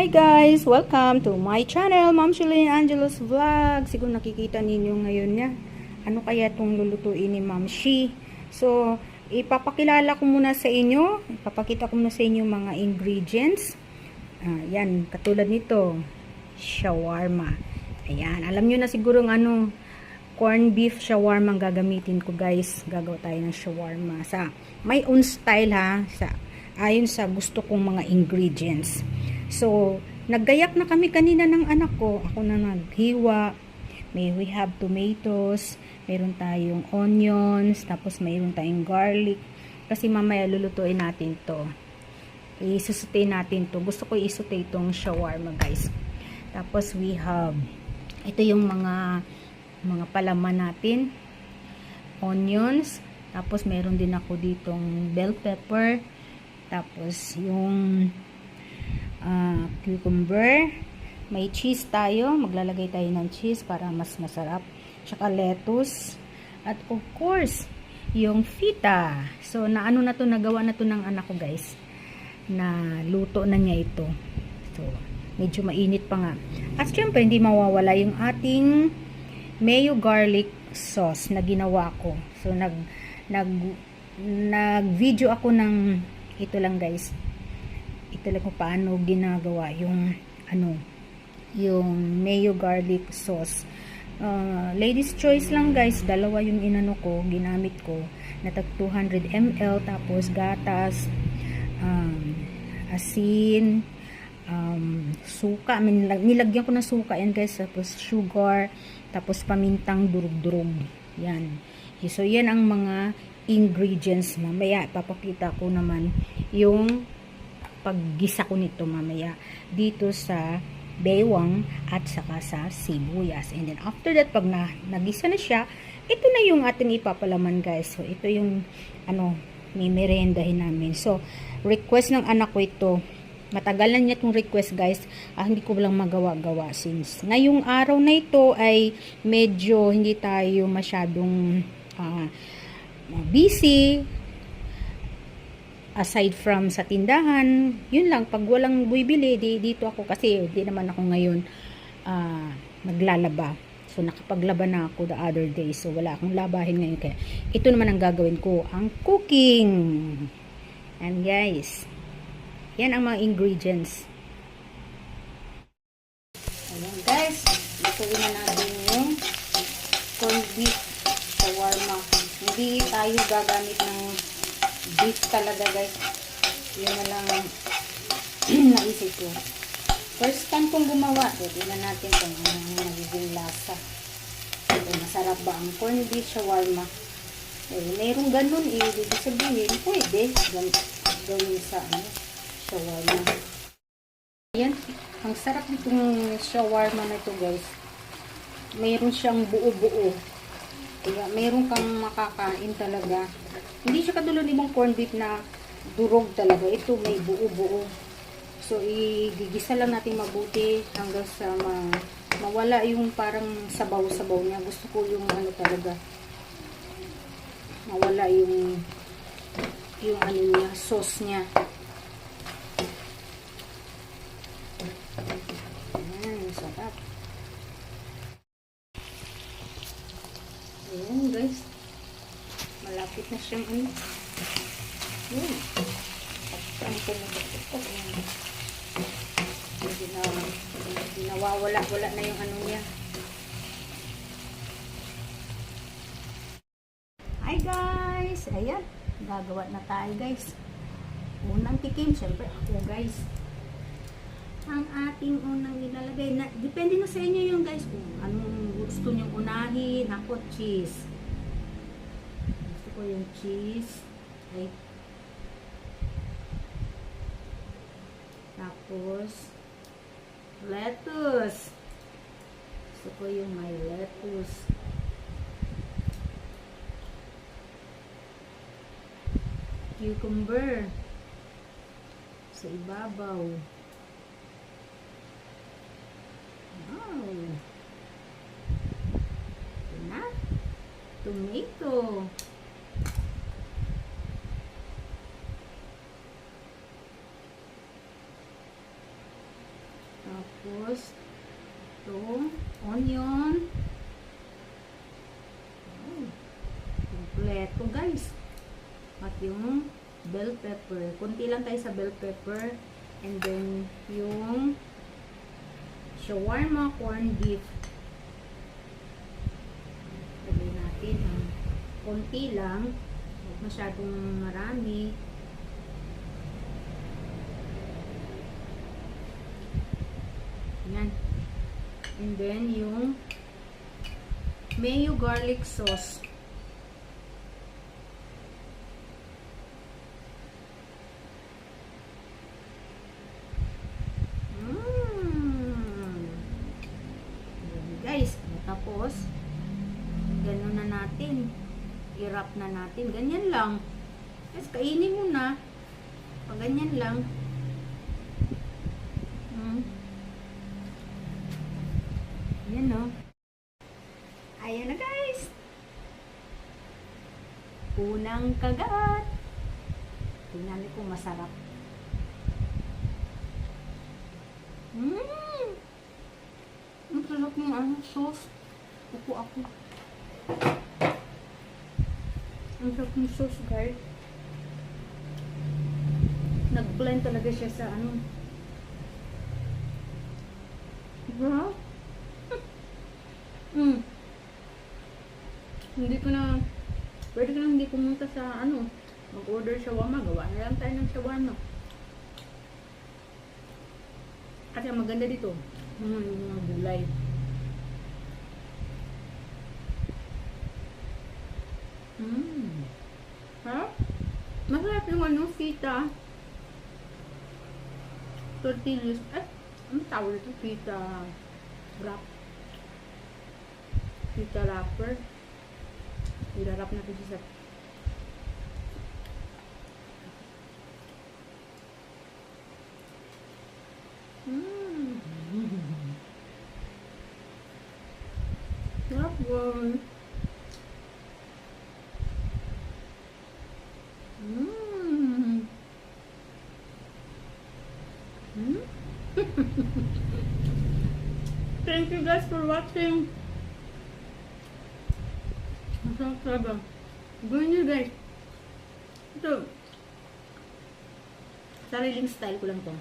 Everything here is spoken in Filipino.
Hi guys! Welcome to my channel, Ma'am Shelene Angelos Vlog. Siguro nakikita ninyo ngayon niya. Ano kaya itong lulutuin ni Ma'am Shi? So, ipapakilala ko muna sa inyo. Ipapakita ko muna sa inyo mga ingredients. Yan, katulad nito. Shawarma. Ayan, alam nyo na siguro ng corn beef shawarma ang gagamitin ko guys. Gagawa tayo ng shawarma. My own style ha. Ayon sa gusto kong mga ingredients. So, naggayak na kami kanina ng anak ko. Ako na naghiwa. We have tomatoes. Meron tayong onions. Tapos mayroon tayong garlic. Kasi mamaya lulutuin natin to. Isusute natin to. Gusto ko isute itong shawarma guys. Tapos we have, ito yung mga palaman natin. Onions. Tapos meron din ako ditong bell pepper. Tapos yung cucumber, may cheese tayo, maglalagay tayo ng cheese para mas masarap, tsaka lettuce, at of course yung feta. So naano na to, nagawa na to ng anak ko guys, na luto na niya ito. So medyo mainit pa nga, at syempre hindi mawawala yung ating mayo garlic sauce na ginawa ko. So nag video ako ng ito lang guys, ito lang kung paano ginagawa yung yung mayo garlic sauce. Ladies choice lang guys, dalawa yung ginamit ko na tag 200 ml, tapos gatas, asin, suka, nilagyan ko ng suka yan guys, tapos sugar, tapos pamintang durug-durug yan. So yan ang mga ingredients. Mamaya papakita ko naman yung paggisa ko nito mamaya dito sa bewang at saka sa sibuyas. And then after that, pag nagisa na siya, ito na yung ating ipapalaman guys. So ito yung mimirendahin namin. So request ng anak ko ito. Matagal na niya itong request guys. Hindi ko lang magawa-gawa since ngayong araw na ito ay medyo hindi tayo masyadong busy. Aside from sa tindahan, yun lang, pag walang bibili, dito ako kasi di naman ako ngayon maglalaba. So nakapaglaba na ako the other day, so wala akong labahin ngayon, kaya ito naman ang gagawin ko, ang cooking. And guys, yan ang mga ingredients. Ayan guys, lutuin na natin yung corned beef shawarma. Hindi tayo gagamit ng beef talaga guys. Yun na lang naisip ko. First time kong gumawa. Tignan natin kung ano magiging lasa. Masarap ba ang corned beef shawarma? Mayroong ganun ibig sabihin, pwede gawin sa shawarma. Ayan, ang sarap nitong shawarma na ito guys. Mayroon siyang buo-buo. Kaya mayroon kang makakain talaga. Hindi siya katulad ng corned beef na durog talaga. Ito may buo-buo. So, igigisa lang natin mabuti hanggang sa mawala yung parang sabaw-sabaw niya. Gusto ko yung talaga. Mawala yung niya, sauce niya. Ayan, sarap. Ayan guys. Malapit na siyang yun. Ang pumutok-putok. Hindi nawawala-wala na yung niya. Hi guys! Ayan. Gagawa na tayo guys. Unang tikim. Siyempre ako guys. Ang ating unang ilalagay. Depende na sa inyo yung guys. Kung anong gusto nyo unahin. Ako cheese. Gusto ko yung cheese. Ay. Tapos lettuce. Gusto ko yung may lettuce. Cucumber sa ibabaw. Wow. Ito na. Tomato. Tapos, ito, onion. Oh, kompleto guys. At yung bell pepper. Kunti lang tayo sa bell pepper. And then, yung shawarma corned beef. Lagay natin ang konti lang. Huwag masyadong marami. Yan. And then, yung mayo garlic sauce. Guys, tapos ganun na natin, i-wrap na natin, ganyan lang. Guys, kainin mo na pag ganyan lang. Yan, no? Ayan na guys, unang kagat. Tingnan ko masarap. Ang sarap ng sauce. Ako. Ang sarap ng sauce, guys. Nag-blend talaga siya sa Diba? Hindi ko na, pwede ko na hindi pumunta sa mag-order shawarma. Gawa na lang tayo ng shawarma. Kasi maganda dito. Yung mga gulay. Ha? Masarap yung fita. Tortillas. Ano tawag ito? Fita wrap. Fita wrapper. Ilarap natin siya sa sarap yun. Thank you guys for watching. Masarap talaga. Gawin nyo guys. Ito. Sariling style ko lang to.